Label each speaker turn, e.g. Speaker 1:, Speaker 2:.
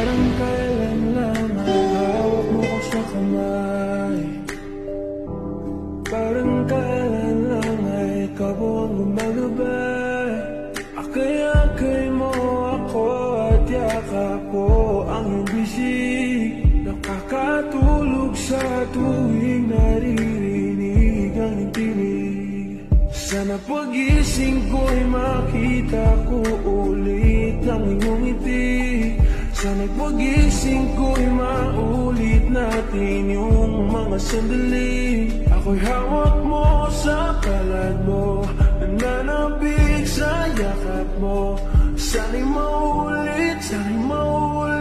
Speaker 1: Parang kailan lang ay hawak mo ko sa kamay. Parang kailan lang ay ikaw ang gumagabay. Akay-akay mo ako at yakap ko ang iyong bisig. Nakakatulog sa tuwing naririnig ang iyong tinig. Sana pag-gising ko'y makita ko ulit ang iyong ngiti. Sana pag-gising ko'y maulit natin yung mga sandali. Ako'y hawak mo sa palad mo, nananabig sa yakap mo. Sana'y maulit, sana'y maulit.